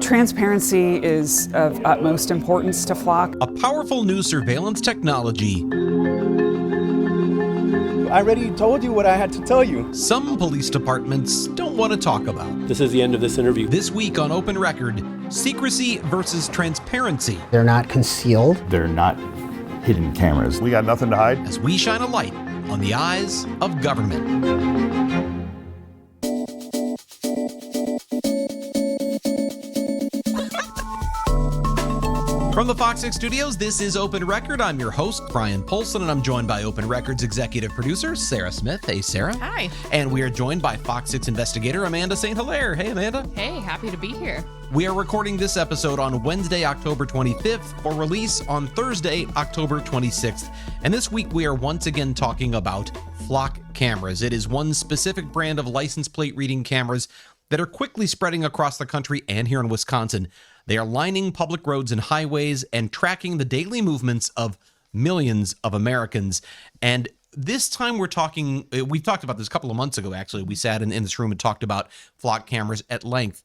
Transparency is of utmost importance to FOX. A powerful new surveillance technology. I already told you what I had to tell you. Some police departments don't want to talk about. This is the end of this interview. This week on Open Record, secrecy versus transparency. They're not concealed. They're not hidden cameras. We got nothing to hide. As we shine a light on the eyes of government. From the FOX6 studios, this is Open Record. I'm your host, Brian Polson, and I'm joined by Open Record's executive producer, Sarah Smith. Hey, Sarah. Hi. And we are joined by FOX6 investigator Amanda St. Hilaire. Hey, Amanda. Hey, happy to be here. We are recording this episode on Wednesday, October 25th, for release on Thursday, October 26th. And this week, we are once again talking about flock cameras. It is one specific brand of license plate reading cameras that are quickly spreading across the country and here in Wisconsin. They are lining public roads and highways and tracking the daily movements of millions of Americans. And this time we've talked about this a couple of months ago, actually. We sat in this room and talked about flock cameras at length.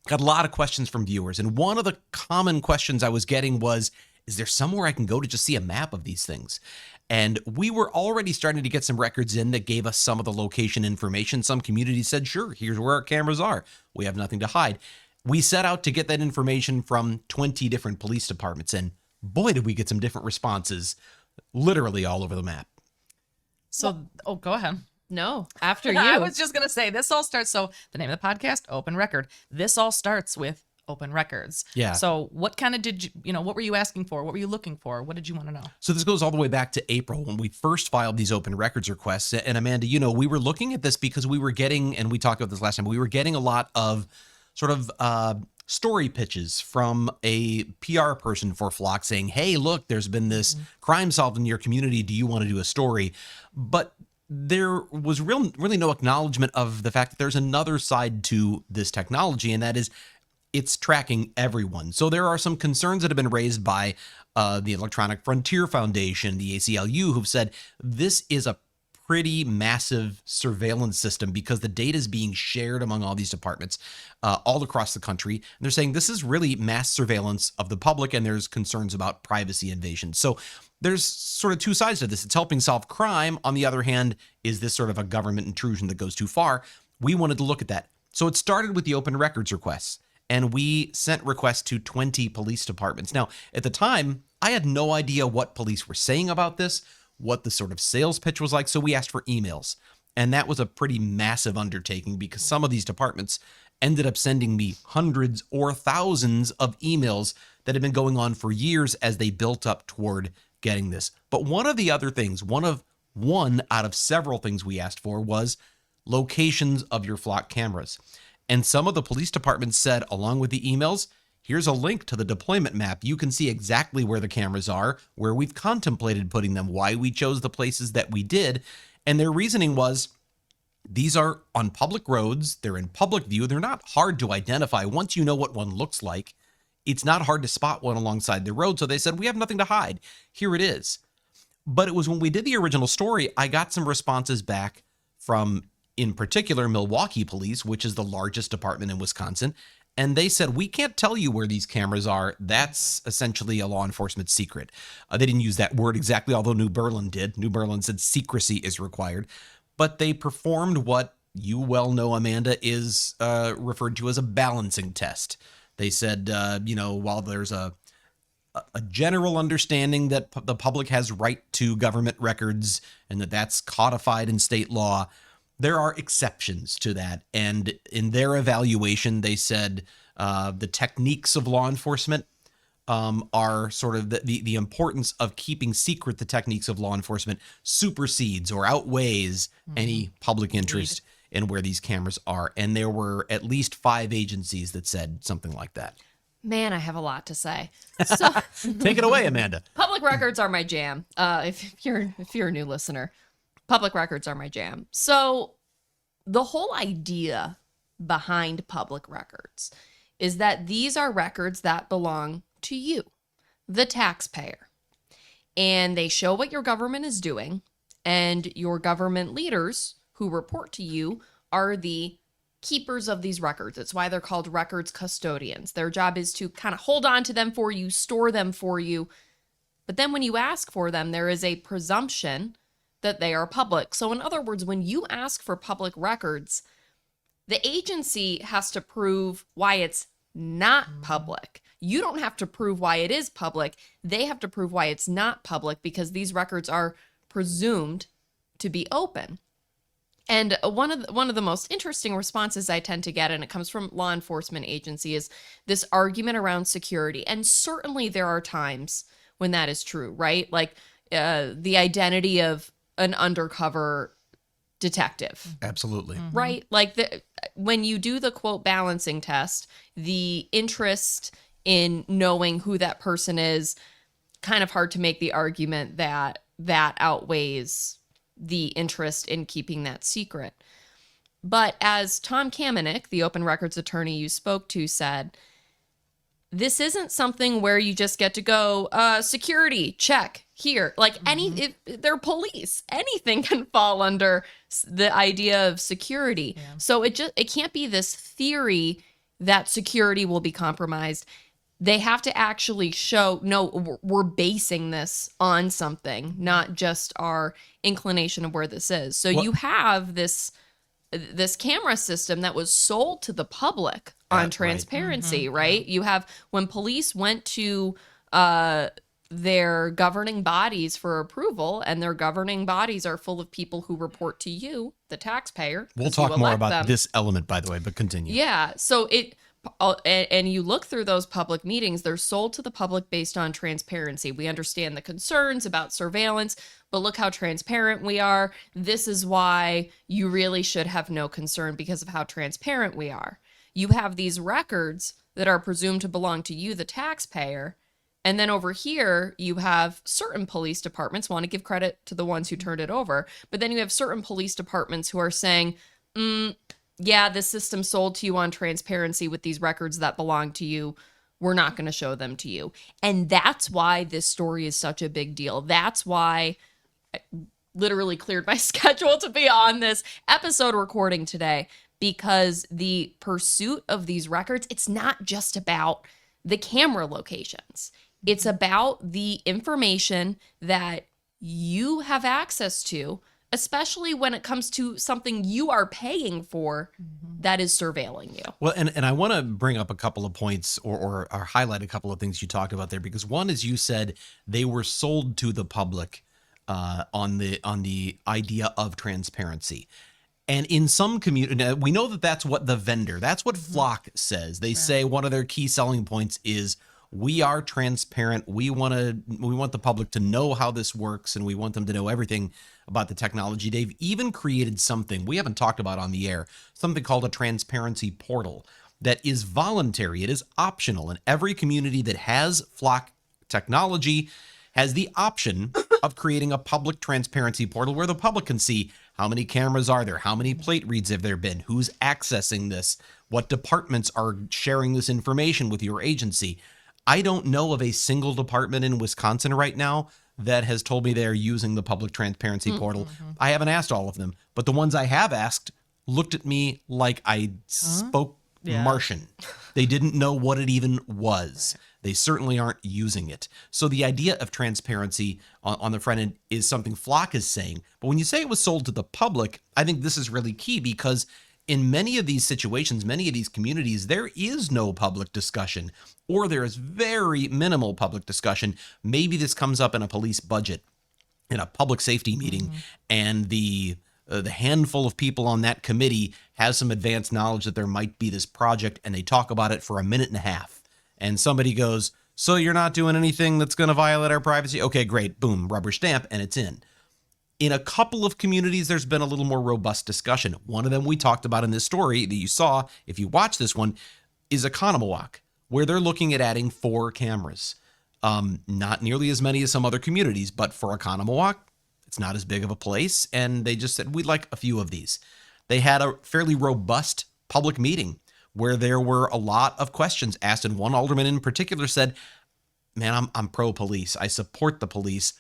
Got a lot of questions from viewers. And one of the common questions I was getting was, is there somewhere I can go to just see a map of these things? And we were already starting to get some records in that gave us some of the location information. Some communities said, sure, here's where our cameras are. We have nothing to hide. We set out to get that information from 20 different police departments, and boy, did we get some different responses, literally all over the map. So, go ahead. No, after you. I was just going to say, this all starts, so the name of the podcast, Open Record. This all starts with Open Records. Yeah. So what kind of what were you asking for? What were you looking for? What did you want to know? So this goes all the way back to April when we first filed these Open Records requests. And Amanda, we were looking at this because we were getting, and we talked about this last time, we were getting a lot of sort of story pitches from a PR person for Flock saying, hey, look, there's been this crime solved in your community. Do you want to do a story? But there was really no acknowledgement of the fact that there's another side to this technology, and that is it's tracking everyone. So there are some concerns that have been raised by the Electronic Frontier Foundation, the ACLU, who've said this is a pretty massive surveillance system because the data is being shared among all these departments all across the country. And they're saying this is really mass surveillance of the public, and there's concerns about privacy invasion. So there's sort of two sides to this. It's helping solve crime. On the other hand, is this sort of a government intrusion that goes too far? We wanted to look at that. So it started with the Open Records requests, and we sent requests to 20 police departments. Now, at the time, I had no idea what police were saying about this, what the sort of sales pitch was like. So we asked for emails, and that was a pretty massive undertaking because some of these departments ended up sending me hundreds or thousands of emails that had been going on for years as they built up toward getting this. But one of the other things, one out of several things we asked for was locations of your flock cameras. And some of the police departments said, along with the emails, here's a link to the deployment map. You can see exactly where the cameras are, where we've contemplated putting them, why we chose the places that we did. And their reasoning was, these are on public roads. They're in public view. They're not hard to identify. Once you know what one looks like, it's not hard to spot one alongside the road. So they said, we have nothing to hide. Here it is. But it was when we did the original story, I got some responses back from, in particular, Milwaukee Police, which is the largest department in Wisconsin. And they said, we can't tell you where these cameras are. That's essentially a law enforcement secret. They didn't use that word exactly, although New Berlin did. New Berlin said secrecy is required. But they performed what you well know, Amanda, is referred to as a balancing test. They said, while there's a general understanding that the public has right to government records and that's codified in state law, there are exceptions to that. And in their evaluation, they said the techniques of law enforcement are sort of the importance of keeping secret the techniques of law enforcement supersedes or outweighs any public interest in where these cameras are. And there were at least 5 agencies that said something like that. Man, I have a lot to say. So, take it away, Amanda. Public records are my jam. If you're a new listener, public records are my jam. So the whole idea behind public records is that these are records that belong to you, the taxpayer. And they show what your government is doing, and your government leaders who report to you are the keepers of these records. It's why they're called records custodians. Their job is to kind of hold on to them for you, store them for you. But then when you ask for them, there is a presumption that they are public. So in other words, when you ask for public records, the agency has to prove why it's not public. You don't have to prove why it is public. They have to prove why it's not public, because these records are presumed to be open. And one of the most interesting responses I tend to get, and it comes from law enforcement agency, is this argument around security. And certainly there are times when that is true, right? Like the identity of an undercover detective. Absolutely. Right? Like when you do the quote balancing test, the interest in knowing who that person is, kind of hard to make the argument that that outweighs the interest in keeping that secret. But as Tom Kamenik, the open records attorney you spoke to, said, this isn't something where you just get to go, security, check, here. Like if they're police, anything can fall under the idea of security. Yeah. So it can't be this theory that security will be compromised. They have to actually show, no, we're basing this on something, not just our inclination of where this is. So you have this camera system that was sold to the public on transparency, right? You have, when police went to their governing bodies for approval, and their governing bodies are full of people who report to you, the taxpayer. We'll talk more about this element, by the way, but continue. Yeah. So and you look through those public meetings, they're sold to the public based on transparency. We understand the concerns about surveillance, but look how transparent we are. This is why you really should have no concern, because of how transparent we are. You have these records that are presumed to belong to you, the taxpayer. And then over here, you have certain police departments, want to give credit to the ones who turned it over, but then you have certain police departments who are saying, yeah, this system sold to you on transparency with these records that belong to you. We're not going to show them to you. And that's why this story is such a big deal. That's why I literally cleared my schedule to be on this episode recording today, because the pursuit of these records, it's not just about the camera locations. It's about the information that you have access to, especially when it comes to something you are paying for that is surveilling you. Well, and I want to bring up a couple of points or highlight a couple of things you talked about there, because one is, you said they were sold to the public on the idea of transparency. And in some community, we know that that's what the vendor, that's what FOX says. They say one of their key selling points is, we are transparent. We want the public to know how this works, and we want them to know everything about the technology. They've even created something we haven't talked about on the air, something called a transparency portal that is voluntary. It is optional, and every community that has FOX technology has the option of creating a public transparency portal where the public can see how many cameras are there, how many plate reads have there been, who's accessing this, what departments are sharing this information with your agency. I don't know of a single department in Wisconsin right now that has told me they're using the public transparency portal. I haven't asked all of them, but the ones I have asked looked at me like I spoke Martian. They didn't know what it even was. They certainly aren't using it. So the idea of transparency on the front end is something FOX is saying. But when you say it was sold to the public, I think this is really key, because in many of these situations, many of these communities, there is no public discussion, or there is very minimal public discussion. Maybe this comes up in a police budget, in a public safety meeting, and the handful of people on that committee has some advanced knowledge that there might be this project, and they talk about it for a minute and a half. And somebody goes, so you're not doing anything that's going to violate our privacy? Okay, great. Boom, rubber stamp, and it's in. In a couple of communities, there's been a little more robust discussion. One of them we talked about in this story that you saw, if you watch this one, is Economawalk, where they're looking at adding 4 cameras. Not nearly as many as some other communities, but for Economawalk, it's not as big of a place. And they just said, we'd like a few of these. They had a fairly robust public meeting where there were a lot of questions asked. And one alderman in particular said, man, I'm pro-police. I support the police,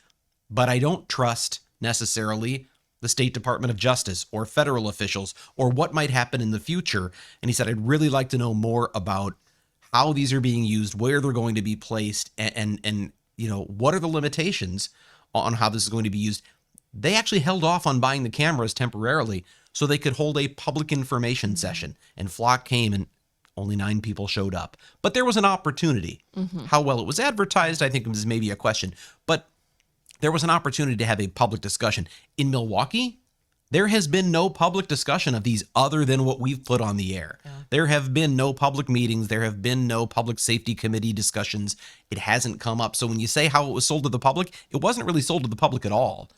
but I don't trust necessarily the State Department of Justice or federal officials or what might happen in the future. And he said, I'd really like to know more about how these are being used, where they're going to be placed, and what are the limitations on how this is going to be used. They actually held off on buying the cameras temporarily so they could hold a public information session. And Flock came and only 9 people showed up. But there was an opportunity. How well it was advertised, I think, is maybe a question. But there was an opportunity to have a public discussion. In Milwaukee, there has been no public discussion of these other than what we've put on the air. Yeah. There have been no public meetings. There have been no public safety committee discussions. It hasn't come up. So when you say how it was sold to the public, it wasn't really sold to the public at all.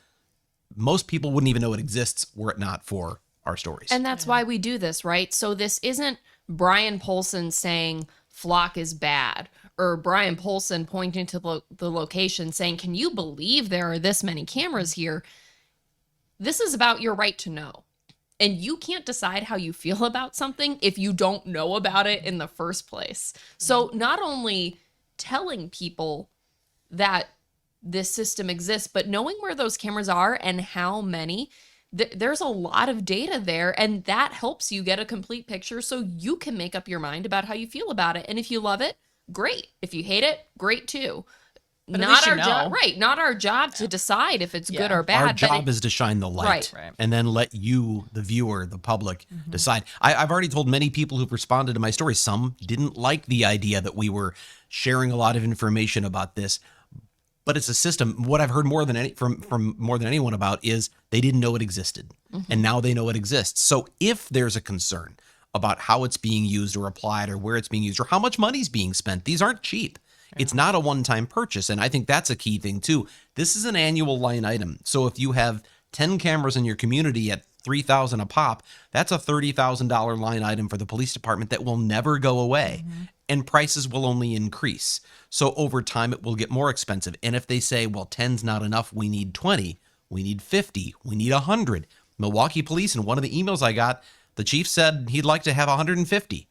Most people wouldn't even know it exists were it not for our stories. And that's why we do this, right? So this isn't Brian Polson saying Flock is bad, or Brian Polson pointing to the location saying, can you believe there are this many cameras here? This is about your right to know. And you can't decide how you feel about something if you don't know about it in the first place. So not only telling people that this system exists, but knowing where those cameras are and how many, there's a lot of data there, and that helps you get a complete picture so you can make up your mind about how you feel about it. And if you love it, great. If you hate it, great too. But not our job, right? Not our job to decide if it's good or bad. Our job is to shine the light, right. And then let you, the viewer, the public, decide. I've already told many people who've responded to my story. Some didn't like the idea that we were sharing a lot of information about this, but it's a system. What I've heard more than from more than anyone about is they didn't know it existed, and now they know it exists. So if there's a concern about how it's being used or applied or where it's being used or how much money's being spent, these aren't cheap. It's not a one-time purchase, and I think that's a key thing too. This is an annual line item. So if you have 10 cameras in your community at $3,000 a pop, that's a $30,000 line item for the police department that will never go away, and prices will only increase. So over time, it will get more expensive. And if they say, well, 10's not enough, we need 20, we need 50, we need 100. Milwaukee Police, in one of the emails I got, the chief said he'd like to have 150.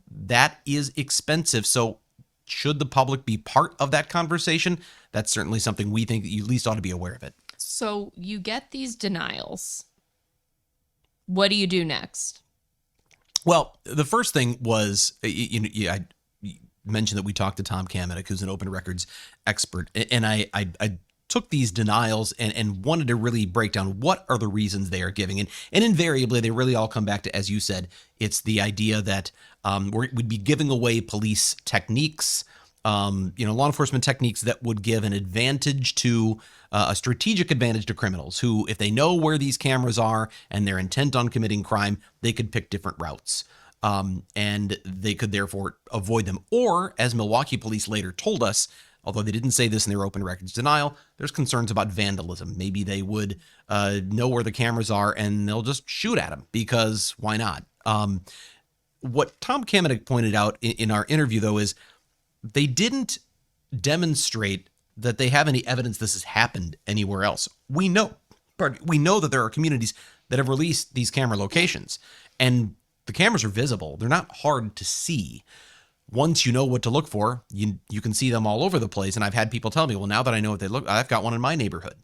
That is expensive. So should the public be part of that conversation? That's certainly something we think that you at least ought to be aware of it. So you get these denials. What do you do next? Well, the first thing was, I mentioned that we talked to Tom Kamenik, who's an open records expert, and I took these denials and wanted to really break down what are the reasons they are giving. And invariably, they really all come back to, as you said, it's the idea that we'd be giving away police techniques, law enforcement techniques that would give an advantage to a strategic advantage to criminals who, if they know where these cameras are and they're intent on committing crime, they could pick different routes. And they could therefore avoid them. Or, as Milwaukee police later told us, although they didn't say this in their open records denial, there's concerns about vandalism. Maybe they would know where the cameras are and they'll just shoot at them because why not? What Tom Kamenik pointed out in our interview, though, is they didn't demonstrate that they have any evidence this has happened anywhere else. We know that there are communities that have released these camera locations, and the cameras are visible. They're not hard to see. Once you know what to look for, you can see them all over the place. And I've had people tell me, well, now that I know what they look, I've got one in my neighborhood.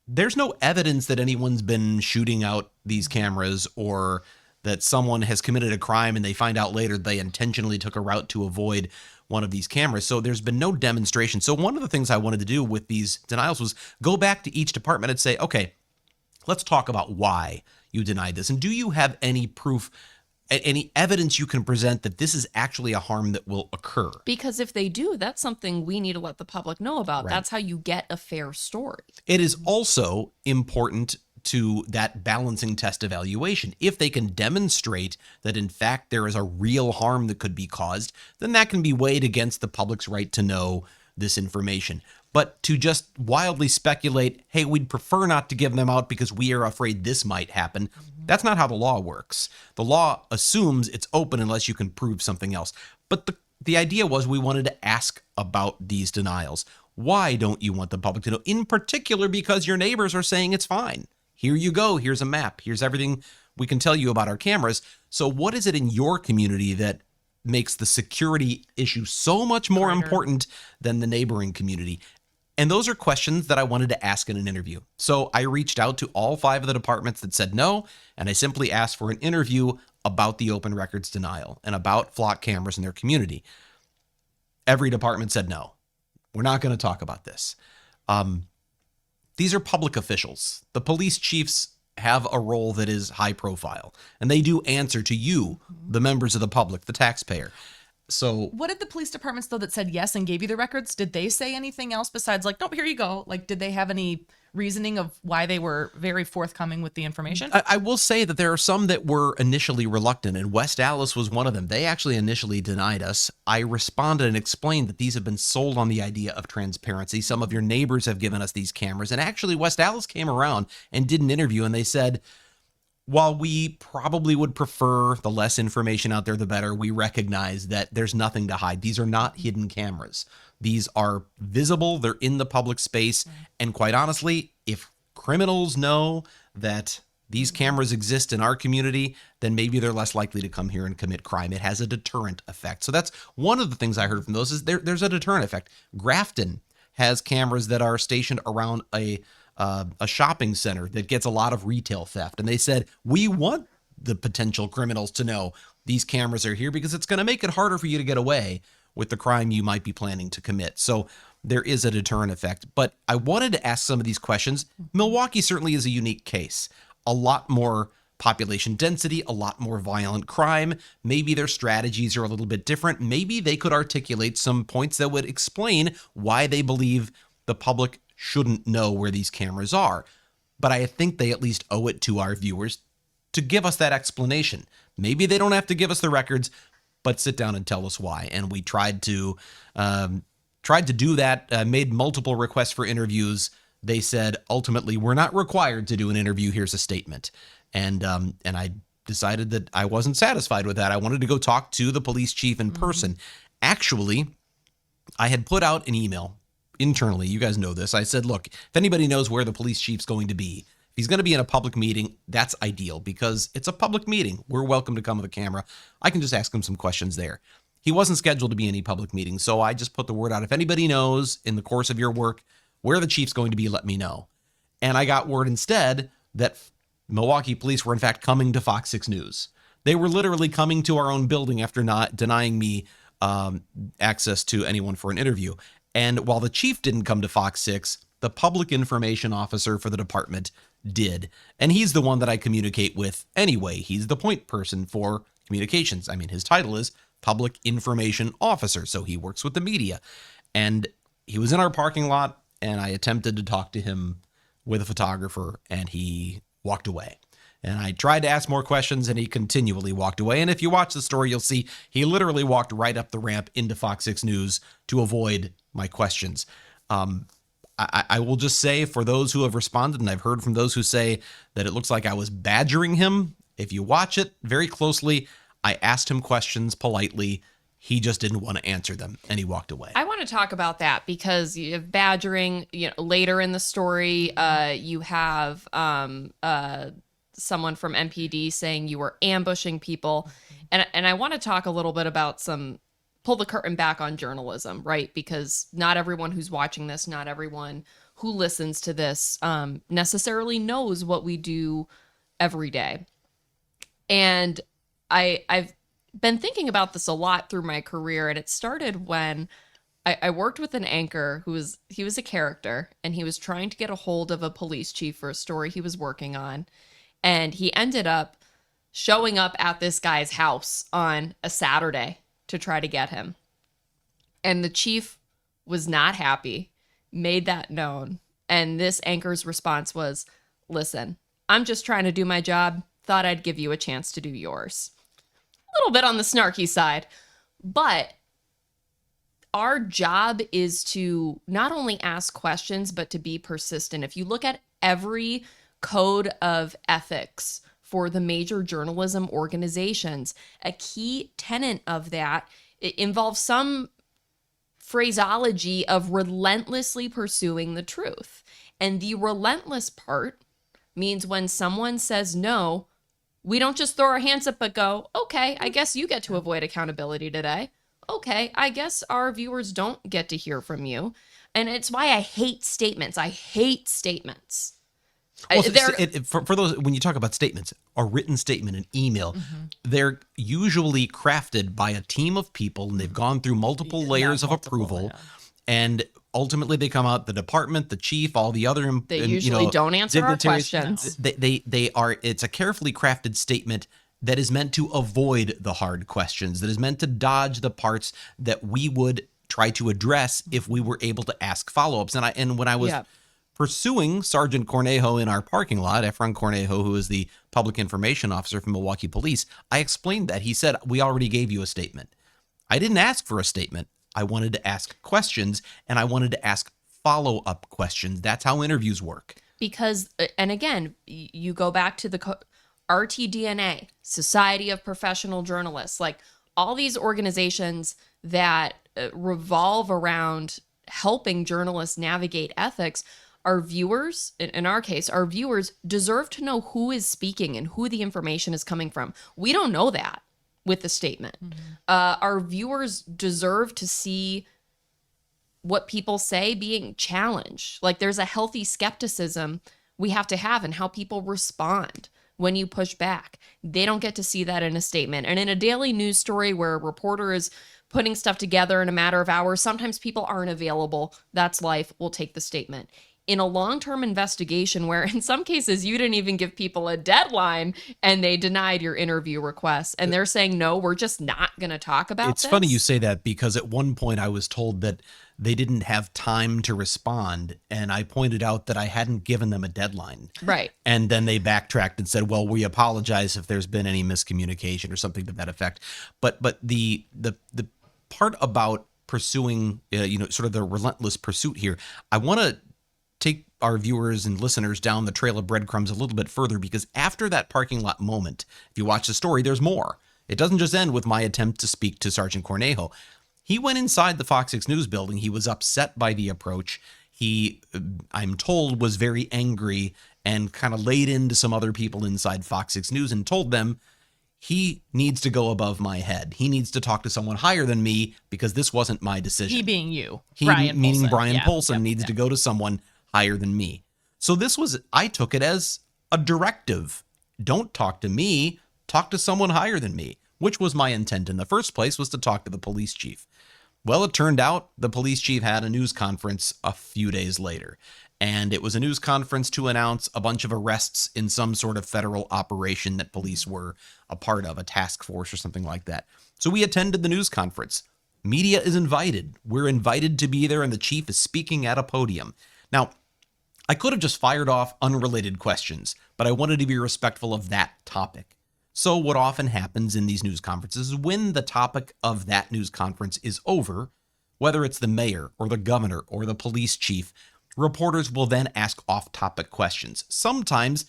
There's no evidence that anyone's been shooting out these cameras or that someone has committed a crime and they find out later they intentionally took a route to avoid one of these cameras. So there's been no demonstration. So one of the things I wanted to do with these denials was go back to each department and say, okay, let's talk about why you denied this. And do you have any proof, any evidence you can present that this is actually a harm that will occur? Because if they do, that's something we need to let the public know about. Right. That's how you get a fair story. It is also important to that balancing test evaluation. If they can demonstrate that, in fact, there is a real harm that could be caused, then that can be weighed against the public's right to know this information. But to just wildly speculate, hey, we'd prefer not to give them out because we are afraid this might happen, that's not how the law works. The law assumes it's open unless you can prove something else. But the idea was we wanted to ask about these denials. Why don't you want the public to know? In particular, because your neighbors are saying it's fine. Here you go. Here's a map. Here's everything we can tell you about our cameras. So what is it in your community that makes the security issue so much more important than the neighboring community? And those are questions that I wanted to ask in an interview. So I reached out to all 5 of the departments that said no, and I simply asked for an interview about the open records denial and about flock cameras in their community. Every department said no. We're not going to talk about this. These are public officials. The police chiefs have a role that is high profile, and they do answer to you, the members of the public, the taxpayer. So What did the police departments, though, that said yes and gave you the records, did they say anything else besides like, nope, here you go? Like, did they have any reasoning of why they were very forthcoming with the information? I will say that there are some that were initially reluctant, and West Allis was one of them. They actually initially denied us. I responded and explained that these have been sold on the idea of transparency. Some of your neighbors have given us these cameras, and actually West Allis came around and did an interview, and they said, while we probably would prefer the less information out there, the better, we recognize that there's nothing to hide. These are not hidden cameras. These are visible. They're in the public space. And quite honestly, if criminals know that these cameras exist in our community, then maybe they're less likely to come here and commit crime. It has a deterrent effect. So that's one of the things I heard from those is there's a deterrent effect. Grafton has cameras that are stationed around a shopping center that gets a lot of retail theft. And they said, we want the potential criminals to know these cameras are here because it's going to make it harder for you to get away with the crime you might be planning to commit. So there is a deterrent effect. But I wanted to ask some of these questions. Milwaukee certainly is a unique case. A lot more population density, a lot more violent crime. Maybe their strategies are a little bit different. Maybe they could articulate some points that would explain why they believe the public shouldn't know where these cameras are. But I think they at least owe it to our viewers to give us that explanation. Maybe they don't have to give us the records, but sit down and tell us why. And we tried to do that, made multiple requests for interviews. They said, ultimately, we're not required to do an interview. Here's a statement. And I decided that I wasn't satisfied with that. I wanted to go talk to the police chief in person. Actually, I had put out an email internally. You guys know this. I said, look, if anybody knows where the police chief's going to be, if he's going to be in a public meeting, that's ideal because it's a public meeting. We're welcome to come with a camera. I can just ask him some questions there. He wasn't scheduled to be in any public meeting, so I just put the word out. If anybody knows in the course of your work where the chief's going to be, let me know. And I got word instead that Milwaukee police were in fact coming to FOX 6 News. They were literally coming to our own building after not denying me access to anyone for an interview. And while the chief didn't come to FOX 6, the public information officer for the department did. And he's the one that I communicate with anyway. He's the point person for communications. I mean, his title is Public Information Officer, so he works with the media. And he was in our parking lot, and I attempted to talk to him with a photographer, and he walked away. And I tried to ask more questions, and he continually walked away. And if you watch the story, you'll see he literally walked right up the ramp into FOX 6 News to avoid my questions. I will just say, for those who have responded, and I've heard from those who say that it looks like I was badgering him, if you watch it very closely, I asked him questions politely. He just didn't want to answer them, and he walked away. I want to talk about that because you have badgering. Later in the story, you have someone from MPD saying you were ambushing people, and I want to talk a little bit about pull the curtain back on journalism, right? Because not everyone who's watching this, not everyone who listens to this necessarily knows what we do every day. And I've been thinking about this a lot through my career, and it started when I worked with an anchor he was a character, and he was trying to get a hold of a police chief for a story he was working on. And he ended up showing up at this guy's house on a Saturday to try to get him. And the chief was not happy, made that known. And this anchor's response was, listen, I'm just trying to do my job. Thought I'd give you a chance to do yours. A little bit on the snarky side, but our job is to not only ask questions, but to be persistent. If you look at every code of ethics for the major journalism organizations, a key tenet of that, it involves some phraseology of relentlessly pursuing the truth. And the relentless part means when someone says no, we don't just throw our hands up but go, okay, I guess you get to avoid accountability today. okay, I guess our viewers don't get to hear from you. And it's why I hate statements. I hate statements. Well, for those, when you talk about statements, a written statement, an email, they're usually crafted by a team of people, and they've gone through multiple layers of approval, and ultimately they come out, the department, the chief, all the other, They usually don't answer our questions. They are. It's a carefully crafted statement that is meant to avoid the hard questions, that is meant to dodge the parts that we would try to address if we were able to ask follow-ups. And when I was pursuing Sergeant Cornejo in our parking lot, Efron Cornejo, who is the public information officer from Milwaukee Police, I explained that. He said, we already gave you a statement. I didn't ask for a statement. I wanted to ask questions, and I wanted to ask follow-up questions. That's how interviews work. Because, and again, you go back to the RTDNA, Society of Professional Journalists, like all these organizations that revolve around helping journalists navigate ethics. Our viewers, in our case, our viewers deserve to know who is speaking and who the information is coming from. We don't know that with the statement. Our viewers deserve to see what people say being challenged. Like there's a healthy skepticism we have to have in how people respond when you push back. They don't get to see that in a statement. And in a daily news story where a reporter is putting stuff together in a matter of hours, sometimes people aren't available. That's life. We'll take the statement. In a long-term investigation where in some cases you didn't even give people a deadline and they denied your interview request and they're saying, no, we're just not going to talk about this. It's funny you say that because at one point I was told that they didn't have time to respond, and I pointed out that I hadn't given them a deadline. Right. And then they backtracked and said, well, we apologize if there's been any miscommunication or something to that effect. But the part about pursuing, sort of the relentless pursuit here, I want to take our viewers and listeners down the trail of breadcrumbs a little bit further, because after that parking lot moment, if you watch the story, there's more. It doesn't just end with my attempt to speak to Sergeant Cornejo. He went inside the FOX6 News building. He was upset by the approach. He, I'm told, was very angry and kind of laid into some other people inside FOX6 News and told them he needs to go above my head. He needs to talk to someone higher than me because this wasn't my decision. He being you. Meaning Brian Yeah, Polson needs to go to someone higher than me. So I took it as a directive. Don't talk to me, talk to someone higher than me, which was my intent in the first place, was to talk to the police chief. Well, it turned out the police chief had a news conference a few days later, and it was a news conference to announce a bunch of arrests in some sort of federal operation that police were a part of, a task force or something like that. So we attended the news conference. Media is invited. We're invited to be there, and the chief is speaking at a podium. Now, I could have just fired off unrelated questions, but I wanted to be respectful of that topic. So what often happens in these news conferences is when the topic of that news conference is over, whether it's the mayor or the governor or the police chief, reporters will then ask off-topic questions. Sometimes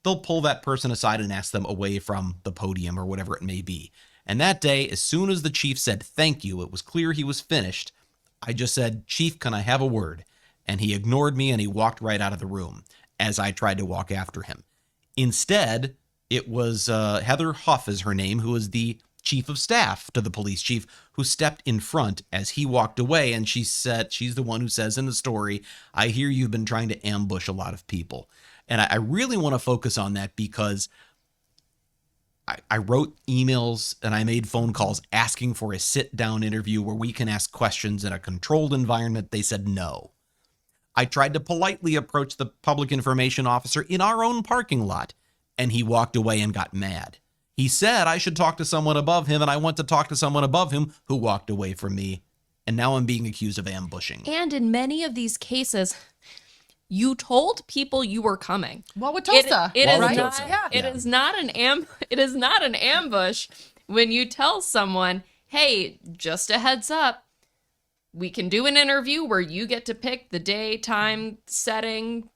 they'll pull that person aside and ask them away from the podium or whatever it may be. And that day, as soon as the chief said thank you, it was clear he was finished. I just said, "Chief, can I have a word?" And he ignored me and he walked right out of the room as I tried to walk after him. Instead, it was Heather Huff is her name, who is the chief of staff to the police chief, who stepped in front as he walked away. And she said, she's the one who says in the story, "I hear you've been trying to ambush a lot of people." And I really want to focus on that because I wrote emails and I made phone calls asking for a sit-down interview where we can ask questions in a controlled environment. They said no. I tried to politely approach the public information officer in our own parking lot, and he walked away and got mad. He said I should talk to someone above him, and I went to talk to someone above him who walked away from me, and now I'm being accused of ambushing. And in many of these cases, you told people you were coming. Wauwatosa. It is not an ambush when you tell someone, "Hey, just a heads up, we can do an interview where you get to pick the day, time, setting,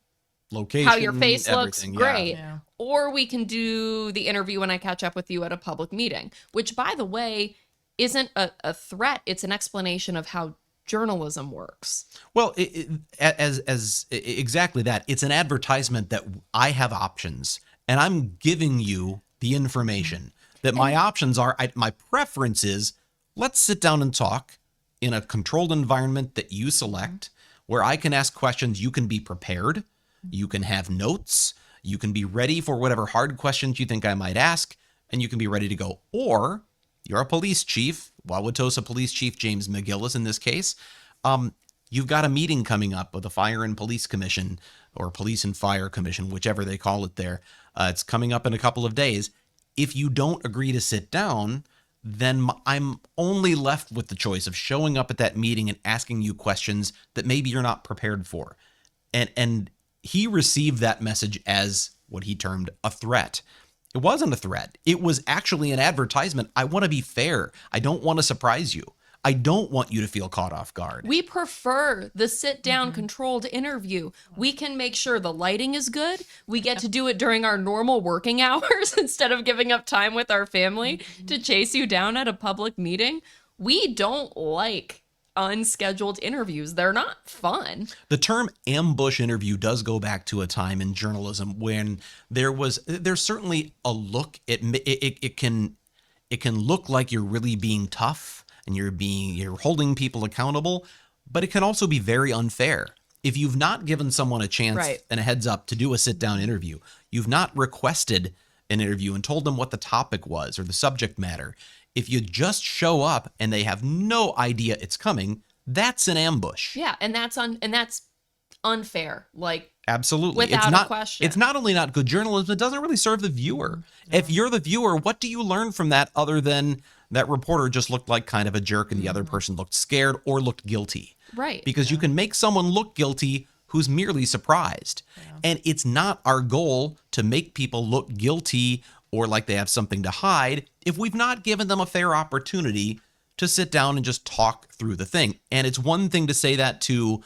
location, how your face looks, everything. great. Yeah. Or we can do the interview when I catch up with you at a public meeting," which, by the way, isn't a threat. It's an explanation of how journalism works. Well, exactly that. It's an advertisement that I have options, and I'm giving you the information that my options are. My preference is let's sit down and talk in a controlled environment that you select, where I can ask questions. You can be prepared. You can have notes. You can be ready for whatever hard questions you think I might ask, and you can be ready to go. Or you're a police chief, Wauwatosa Police Chief James McGillis in this case. You've got a meeting coming up with the Fire and Police Commission, or Police and Fire Commission, whichever they call it there. It's coming up in a couple of days. If you don't agree to sit down, then I'm only left with the choice of showing up at that meeting and asking you questions that maybe you're not prepared for. And he received that message as what he termed a threat. It wasn't a threat. It was actually an advertisement. I want to be fair. I don't want to surprise you. I don't want you to feel caught off guard. We prefer the sit-down controlled interview. We can make sure the lighting is good. We get to do it during our normal working hours instead of giving up time with our family to chase you down at a public meeting. We don't like unscheduled interviews. They're not fun. The term ambush interview does go back to a time in journalism when there's certainly a look. It can look like you're really being tough and you're holding people accountable, but it can also be very unfair. If you've not given someone a chance and a heads up to do a sit-down interview, you've not requested an interview and told them what the topic was or the subject matter. If you just show up and they have no idea it's coming, that's an ambush. Yeah, and that's unfair. Like, absolutely, without it's not, a question. It's not only not good journalism, it doesn't really serve the viewer. No. If you're the viewer, what do you learn from that other than that reporter just looked like kind of a jerk and the other person looked scared or looked guilty? Right. Because you can make someone look guilty who's merely surprised. Yeah. And it's not our goal to make people look guilty or like they have something to hide if we've not given them a fair opportunity to sit down and just talk through the thing. And it's one thing to say that to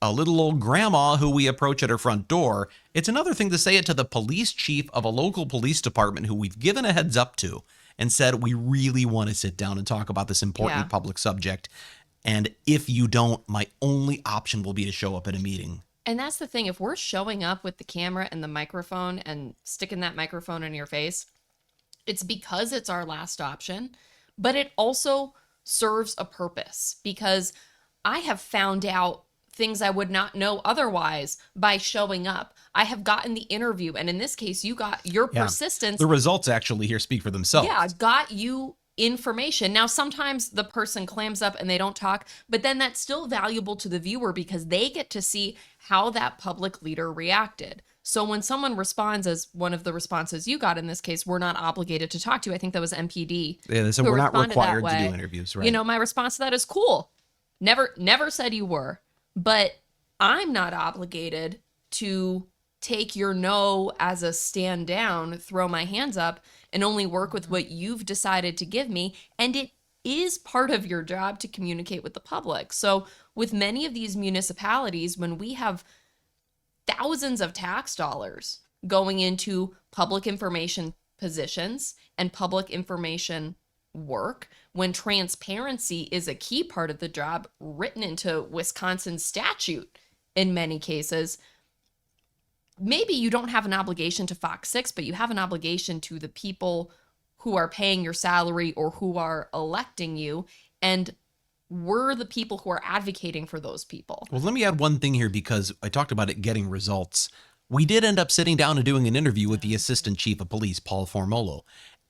a little old grandma who we approach at her front door. It's another thing to say it to the police chief of a local police department who we've given a heads up to and said, we really want to sit down and talk about this important public subject. And if you don't, my only option will be to show up at a meeting. And that's the thing. If we're showing up with the camera and the microphone and sticking that microphone in your face, it's because it's our last option, but it also serves a purpose because I have found out things I would not know otherwise by showing up. I have gotten the interview, and in this case, you got your persistence. The results actually here speak for themselves. Yeah, got you information. Now, sometimes the person clams up and they don't talk, but then that's still valuable to the viewer because they get to see how that public leader reacted. So when someone responds as one of the responses you got in this case, we're not obligated to talk to you. I think that was MPD. Yeah, so we're not required to do interviews, right? You know, my response to that is cool. Never said you were, but I'm not obligated to take your no as a stand down, throw my hands up, and only work with what you've decided to give me. And it is part of your job to communicate with the public. So with many of these municipalities, when we have thousands of tax dollars going into public information positions and public information work, when transparency is a key part of the job written into Wisconsin statute in many cases, maybe you don't have an obligation to Fox 6, but you have an obligation to the people who are paying your salary or who are electing you. And we're the people who are advocating for those people. Well, let me add one thing here because I talked about it getting results. We did end up sitting down and doing an interview with the Assistant Chief of Police, Paul Formolo.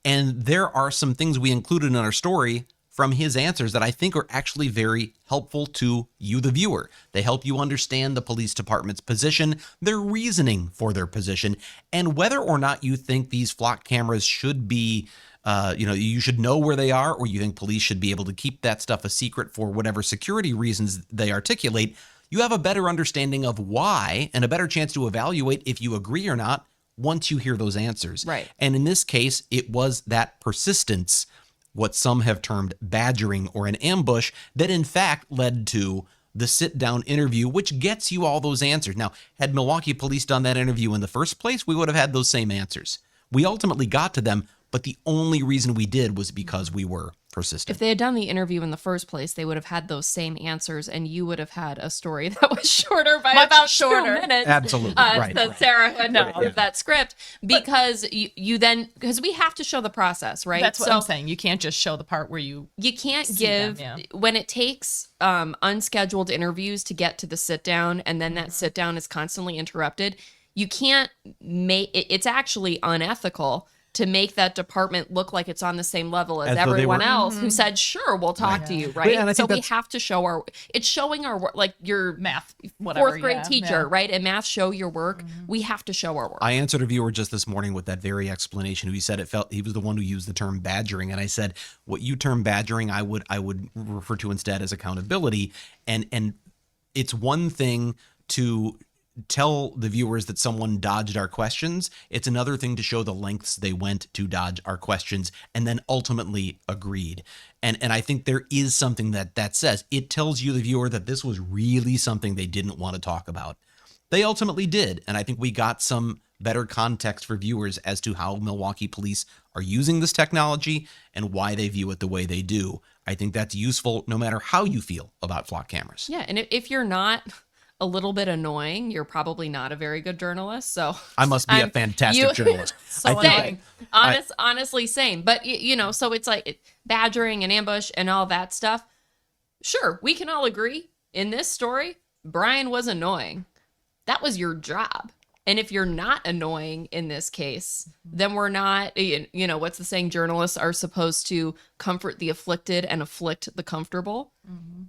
And there are some things we included in our story from his answers that I think are actually very helpful to you, the viewer. They help you understand the police department's position, their reasoning for their position, and whether or not you think these flock cameras should be, you should know where they are, or you think police should be able to keep that stuff a secret for whatever security reasons they articulate. You have a better understanding of why and a better chance to evaluate if you agree or not once you hear those answers. Right. And in this case, it was that persistence, what some have termed badgering or an ambush, that in fact led to the sit-down interview, which gets you all those answers. Now, had Milwaukee police done that interview in the first place, we would have had those same answers. We ultimately got to them, But the only reason we did was because we were persistent. If they had done the interview in the first place, they would have had those same answers, and you would have had a story that was shorter by about shorter 2 minutes. Absolutely. Right. So Sarah would know that script because because we have to show the process, right? That's what I'm saying. You can't just show the part where you can't give when it takes unscheduled interviews to get to the sit down, and then that sit down is constantly interrupted. You can't make it's actually unethical to make that department look like it's on the same level as everyone else who said, sure, we'll talk to you, right? And I so think we have to show it's showing our work, like your math, whatever, fourth grade teacher, right? And math, show your work. We have to show our work. I answered a viewer just this morning with that very explanation. He said he was the one who used the term badgering. And I said, what you term badgering, I would refer to instead as accountability. And it's one thing to tell the viewers that someone dodged our questions. It's another thing to show the lengths they went to dodge our questions and then ultimately agreed. And I think there is something that says, it tells you, the viewer, that this was really something they didn't want to talk about. They ultimately did. And I think we got some better context for viewers as to how Milwaukee police are using this technology and why they view it the way they do. I think that's useful no matter how you feel about flock cameras. Yeah. And if you're not a little bit annoying, you're probably not a very good journalist. So I must be a fantastic journalist. So same. Honestly, same. But so it's like badgering and ambush and all that stuff. Sure, we can all agree in this story, Brian was annoying. That was your job. And if you're not annoying in this case, then we're not, what's the saying? Journalists are supposed to comfort the afflicted and afflict the comfortable. Mm-hmm.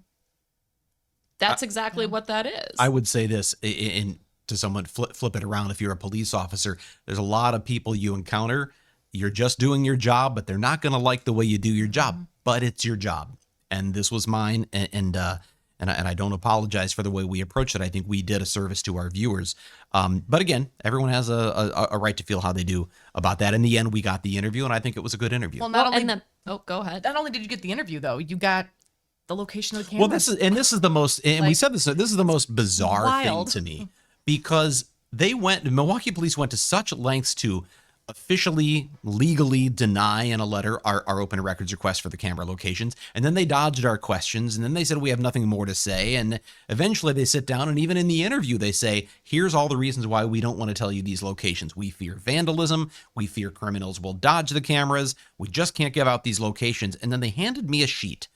That's exactly what that is. I would say this to someone, flip it around. If you're a police officer, there's a lot of people you encounter. You're just doing your job, but they're not going to like the way you do your job. But it's your job, and this was mine. And I don't apologize for the way we approached it. I think we did a service to our viewers. But again, everyone has a right to feel how they do about that. In the end, we got the interview, and I think it was a good interview. Well, go ahead. Not only did you get the interview, though, you got the location of the camera. Well, this is the most, and we said this is the most bizarre thing to me, because Milwaukee police went to such lengths to officially, legally deny in a letter our open records request for the camera locations. And then they dodged our questions. And then they said, we have nothing more to say. And eventually they sit down, and even in the interview, they say, here's all the reasons why we don't want to tell you these locations. We fear vandalism. We fear criminals will dodge the cameras. We just can't give out these locations. And then they handed me a sheet,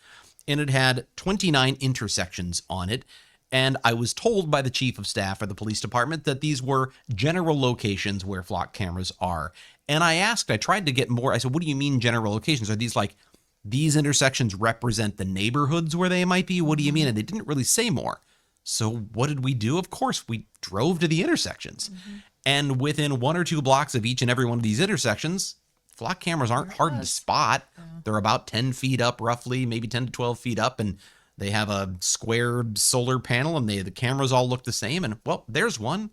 and it had 29 intersections on it. And I was told by the chief of staff of the police department that these were general locations where flock cameras are. And I tried to get more. I said, what do you mean general locations? Are these like, these intersections represent the neighborhoods where they might be? What do you mean? And they didn't really say more. So what did we do? Of course, we drove to the intersections. Mm-hmm. And within 1 or 2 blocks of each and every one of these intersections, flock cameras aren't hard to spot. They're about 10 feet up, roughly, maybe 10 to 12 feet up. And they have a square solar panel, and the cameras all look the same. And, well, there's one.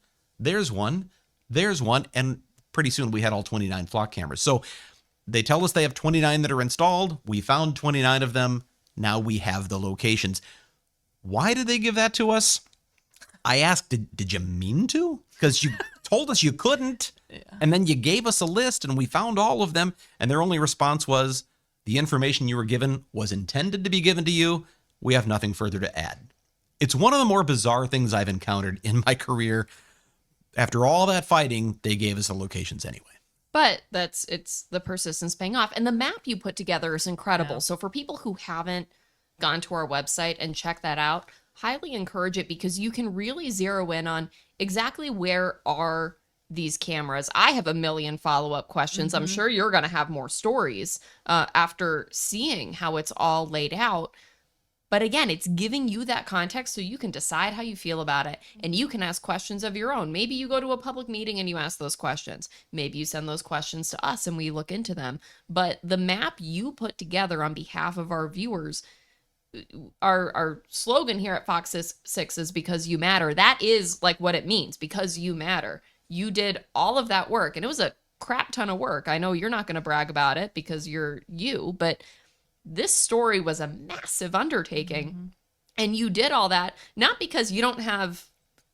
And pretty soon we had all 29 flock cameras. So they tell us they have 29 that are installed. We found 29 of them. Now we have the locations. Why did they give that to us? I asked, did you mean to? Because you told us you couldn't. Yeah. And then you gave us a list, and we found all of them. And their only response was, the information you were given was intended to be given to you. We have nothing further to add. It's one of the more bizarre things I've encountered in my career. After all that fighting, they gave us the locations anyway. But it's the persistence paying off. And the map you put together is incredible. Yeah. So for people who haven't gone to our website and checked that out, highly encourage it, because you can really zero in on exactly where are these cameras. I have a million follow-up questions. Mm-hmm. I'm sure you're going to have more stories after seeing how it's all laid out. But again, it's giving you that context so you can decide how you feel about it, and you can ask questions of your own. Maybe you go to a public meeting and you ask those questions. Maybe you send those questions to us and we look into them. But the map you put together on behalf of our viewers, our slogan here at FOX6 is because you matter. That is like what it means, because you matter. You did all of that work, and it was a crap ton of work. I know you're not going to brag about it because you're you, but this story was a massive undertaking. Mm-hmm. And you did all that, not because you don't have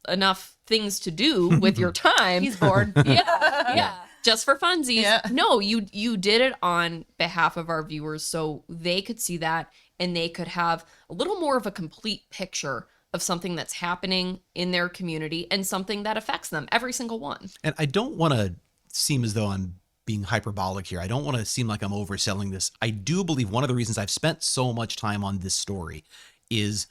enough things to do with your time. He's bored. Yeah. just for funsies. Yeah. No, you did it on behalf of our viewers so they could see that and they could have a little more of a complete picture of something that's happening in their community and something that affects them, every single one. And I don't want to seem as though I'm being hyperbolic here. I don't want to seem like I'm overselling this. I do believe one of the reasons I've spent so much time on this story is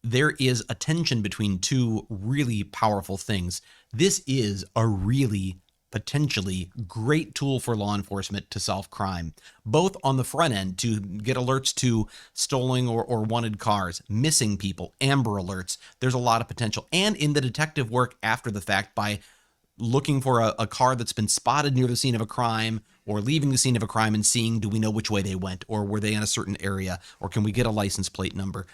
there is a tension between two really powerful things. This is a really potentially great tool for law enforcement to solve crime, both on the front end to get alerts to stolen or wanted cars, missing people, Amber Alerts. There's a lot of potential. And in the detective work after the fact by looking for a car that's been spotted near the scene of a crime or leaving the scene of a crime and seeing, do we know which way they went, or were they in a certain area, or can we get a license plate number?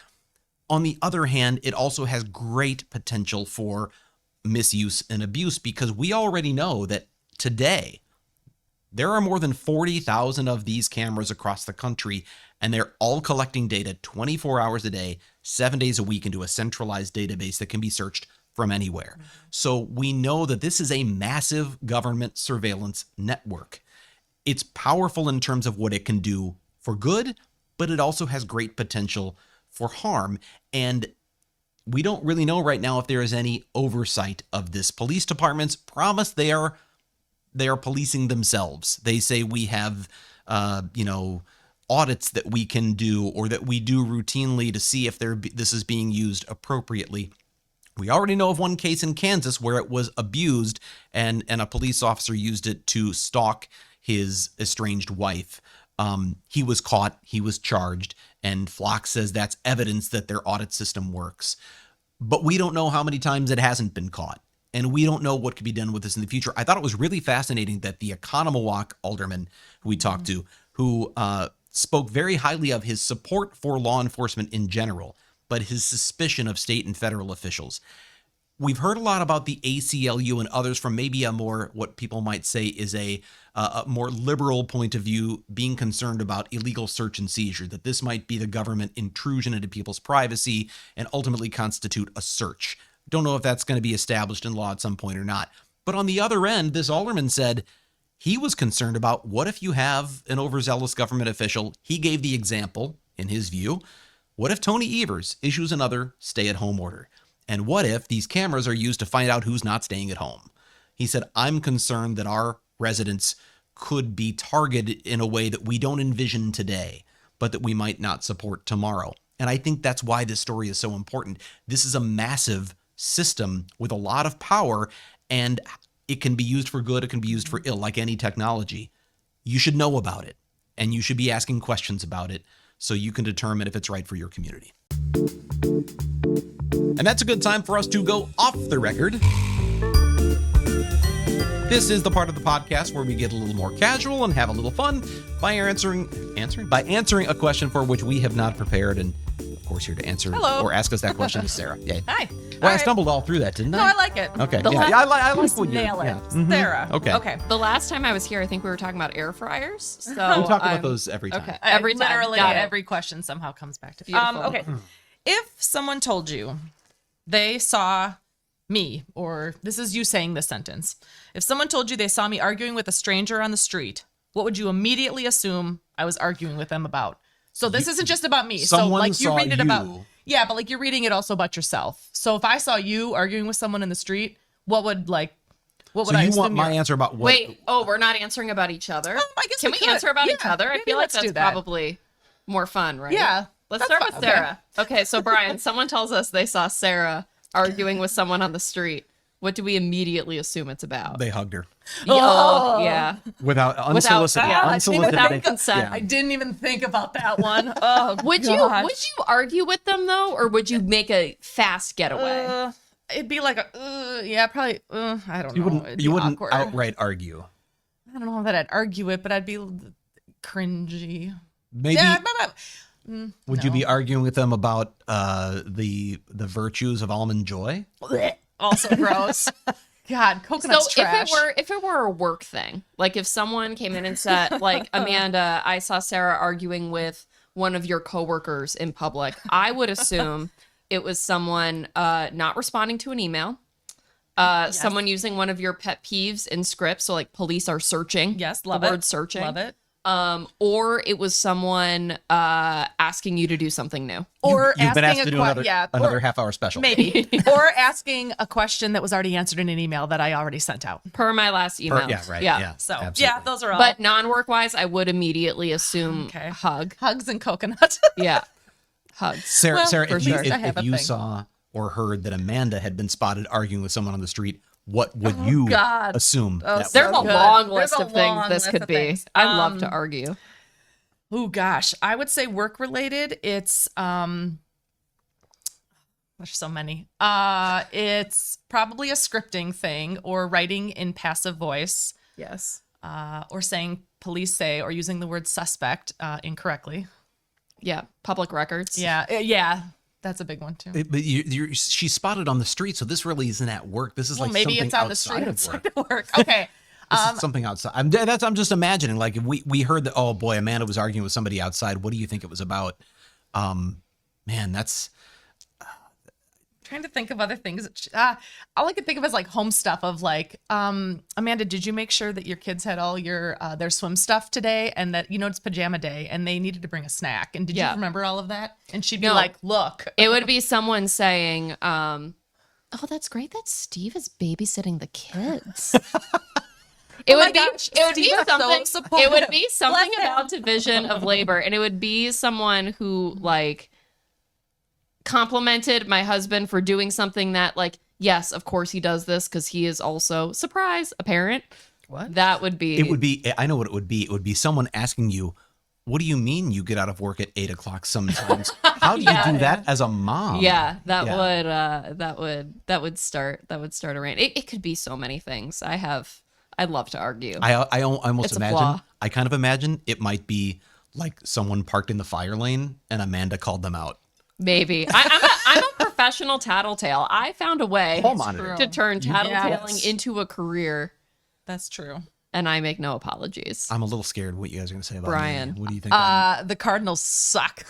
On the other hand, it also has great potential for misuse and abuse because we already know that today there are more than 40,000 of these cameras across the country, and they're all collecting data 24 hours a day, 7 days a week into a centralized database that can be searched from anywhere. So we know that this is a massive government surveillance network. It's powerful in terms of what it can do for good, but it also has great potential for harm. And we don't really know right now if there is any oversight of this. Police departments promise they are policing themselves. They say we have, audits that we can do or that we do routinely to see if this is being used appropriately. We already know of one case in Kansas where it was abused and a police officer used it to stalk his estranged wife. He was caught, he was charged, and FOX says that's evidence that their audit system works. But we don't know how many times it hasn't been caught, and we don't know what could be done with this in the future. I thought it was really fascinating that the Oconomowoc alderman who we talked to, who spoke very highly of his support for law enforcement in general, but his suspicion of state and federal officials. We've heard a lot about the ACLU and others from maybe a more, what people might say is a more liberal point of view, being concerned about illegal search and seizure, that this might be the government intrusion into people's privacy and ultimately constitute a search. Don't know if that's going to be established in law at some point or not. But on the other end, this alderman said he was concerned about what if you have an overzealous government official. He gave the example, in his view, what if Tony Evers issues another stay-at-home order? And what if these cameras are used to find out who's not staying at home? He said, I'm concerned that our residents could be targeted in a way that we don't envision today, but that we might not support tomorrow. And I think that's why this story is so important. This is a massive system with a lot of power, and it can be used for good, it can be used for ill, like any technology. You should know about it, and you should be asking questions about it so you can determine if it's right for your community. And that's a good time for us to go off the record. This is the part of the podcast where we get a little more casual and have a little fun by answering a question for which we have not prepared. And of course, here to answer or ask us that question is Sarah. Yay. Hi. Well, I stumbled all through that, didn't I? No, I like it. Okay. The Yeah, I like what you Nail it. yeah. Mhm. Sarah. Okay. The last time I was here, I think we were talking about air fryers. So We talk about I'm- those every time. Okay. Every time. Literally Got it. every question somehow comes back to Beautiful. Okay. If someone told you they saw me, or this is you saying this sentence, if someone told you they saw me arguing with a stranger on the street, what would you immediately assume I was arguing with them about? So this isn't just about me. So someone like you saw read it you. about, yeah, but like you're reading it also about yourself. So if I saw you arguing with someone in the street, what would So I you assume want my you're- answer about what? Wait, we're not answering about each other. I guess Can we we could. answer about each Yeah, other? I maybe feel like let's do that's that. probably more fun, right? Yeah. Let's That's start with fine. Sarah. Okay, so Brian, someone tells us they saw Sarah arguing with someone on the street. What do we immediately assume it's about? They hugged her Oh, yeah. without unsolicited. yeah, unsolicited. without consent. I didn't even think about that one. Oh, Would gosh. you argue with them though, or would you make a fast getaway? It'd be like yeah, probably. I don't know. It'd You be wouldn't awkward. outright argue. I don't know that I'd argue it, but I'd be cringy. Maybe Yeah, would you no. be arguing with them about the virtues of almond joy? also gross. God, coconut's So trash. if it were a work thing, like if someone came in and said, like, Amanda, I saw Sarah arguing with one of your coworkers in public, I would assume it was someone not responding to an email, Someone using one of your pet peeves in scripts, so like police are searching. Yes, love the it. word searching. Love it. Or it was someone asking you to do something new. Or You've been asked asking to do another or half-hour special. maybe, or asking a question that was already answered in an email that I already sent out. Per my last email. Yeah, right. Yeah. Yeah, So absolutely. yeah, those are all. But non-work wise, I would immediately assume Okay. hug. Hugs and coconut. Yeah. Hugs. Sarah, Well, Sarah, for if you, sure. I have if a you thing. saw or heard that Amanda had been spotted arguing with someone on the street, what would you God. assume? Oh, that There's would a be? good. long There's list a of things long this list could of be. things. I love to argue. Oh gosh, I would say work related. It's there's so many. It's probably a scripting thing or writing in passive voice. Yes. Or saying police say or using the word suspect incorrectly. Yeah. Public records. Yeah, that's a big one too. But she's spotted on the street, so this really isn't at work. This is Well, like maybe something it's on the outside street of work. outside of work. Okay. This is something outside. I'm just imagining, like, if we heard that, oh boy, Amanda was arguing with somebody outside. What do you think it was about? Man, that's Trying to think of other things. All I could think of is like home stuff of like, Amanda, did you make sure that your kids had all your their swim stuff today, and that it's pajama day and they needed to bring a snack, and did you remember all of that? And she'd be No. like, look, It would be someone saying, oh, that's great that Steve is babysitting the kids. It would be Steve is so something. supportive. It would be something Bless him. about division of labor, and it would be someone who like complimented my husband for doing something that, like, yes, of course he does this because he is also a parent. What? That would be. It would be. I know what it would be. It would be someone asking you, "What do you mean you get out of work at 8 o'clock sometimes? How do you do that as a mom?" Yeah, that would start a rant. It could be so many things. I'd love to argue. I almost It's a imagine. flaw. I kind of imagine it might be like someone parked in the fire lane and Amanda called them out. Maybe. I'm a professional tattletale. I found a way Hall monitor. to turn tattletaling Yes. into a career, That's true. and I make no apologies. I'm a little scared what you guys are going to say about Brian. me. What do you think? The Cardinals suck.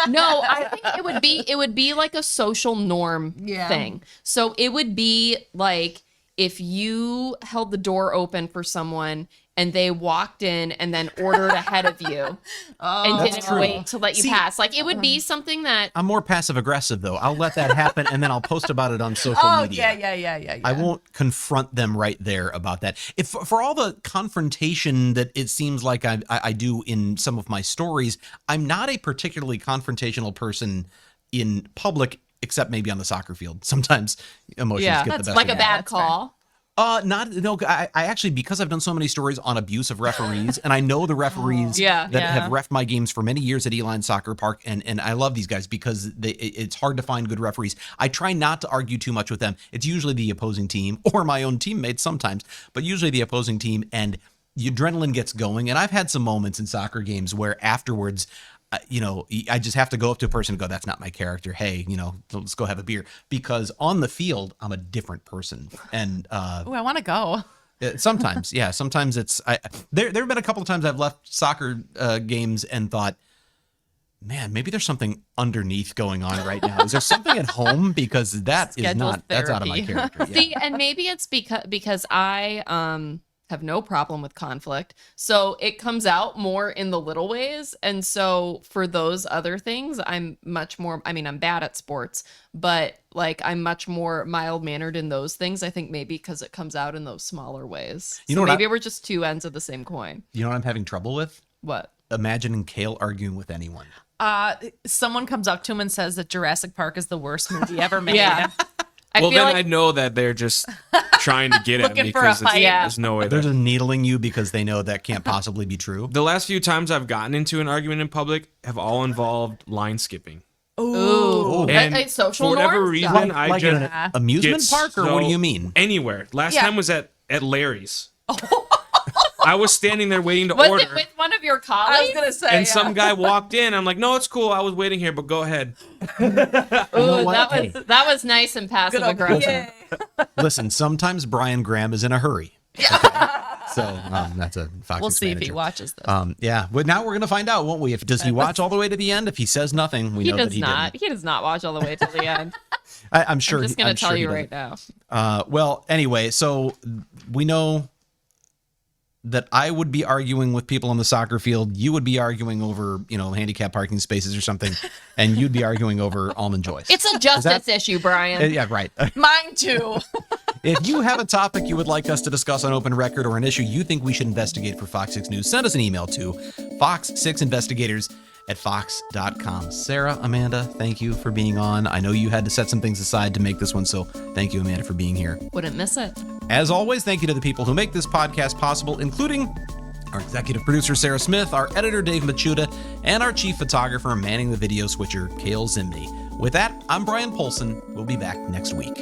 No, I think it would be like a social norm thing. So it would be like if you held the door open for someone and they walked in and then ordered ahead of you and didn't true. wait to let you pass. Like it would be something that I'm more passive aggressive though. I'll let that happen and then I'll post about it on social media. Yeah. I won't confront them right there about that. If for all the confrontation that it seems like I do in some of my stories, I'm not a particularly confrontational person in public, except maybe on the soccer field. Sometimes emotions get the that's best like of a me. bad call. I actually, because I've done so many stories on abuse of referees, and I know the referees that have reffed my games for many years at Eline Soccer Park, and I love these guys because it's hard to find good referees. I try not to argue too much with them. It's usually the opposing team or my own teammates sometimes, but usually the opposing team, and the adrenaline gets going. And I've had some moments in soccer games where afterwards, I just have to go up to a person and go, that's not my character. Hey, let's go have a beer. Because on the field, I'm a different person. And Oh, I want to go. sometimes, yeah, sometimes it's, there have been a couple of times I've left soccer games and thought, man, maybe there's something underneath going on right now. Is there something at home? Because that's out of my therapy. character. Yeah. See, and maybe it's because I have no problem with conflict. So it comes out more in the little ways. And so for those other things, I'm much more, I'm bad at sports, but like I'm much more mild-mannered in those things. I think maybe because it comes out in those smaller ways. You know what maybe we're just two ends of the same coin. You know what I'm having trouble with? What? Imagining Kale arguing with anyone. Someone comes up to him and says that Jurassic Park is the worst movie ever made. Yeah. I Well, feel then like I know that they're just trying to get at Looking me for a because fight. Yeah. there's no way. They're That, just needling you because they know that can't possibly be true. the last few times I've gotten into an argument in public have all involved line skipping. ooh, And like social for whatever norms? reason, I Like just an amusement get park, or what do so- you mean? Anywhere. Last Yeah. time was at Larry's. I was standing there waiting to Was order, it with one of your I was colleagues? gonna say, and some guy walked in. I'm like, "No, it's cool. I was waiting here, but go ahead." Ooh, what? that was nice and passive aggressive. Listen, sometimes Brian Graham is in a hurry. Okay? So that's a Fox. We'll 6 see if he manager. watches this. Yeah, but now we're gonna find out, won't we? Does he watch all the way to the end? If he says nothing, we He know that does he not. didn't. He does not watch all the way till the end. I'm sure. I'm just going I'm to tell sure he you doesn't. right now. Well, anyway, so we know that I would be arguing with people on the soccer field. You would be arguing over, handicap parking spaces or something, and you'd be arguing over Almond Joys. It's a justice issue, Brian. Yeah, right. Mine too. If you have a topic you would like us to discuss on Open Record or an issue you think we should investigate for Fox 6 News, send us an email to fox6investigators@fox.com. Sarah, Amanda, thank you for being on. I know you had to set some things aside to make this one, so thank you, Amanda, for being here. Wouldn't miss it. As always, thank you to the people who make this podcast possible, including our executive producer, Sarah Smith, our editor, Dave Machuda, and our chief photographer, manning the video switcher, Kale Zimney. With that, I'm Brian Polson. We'll be back next week.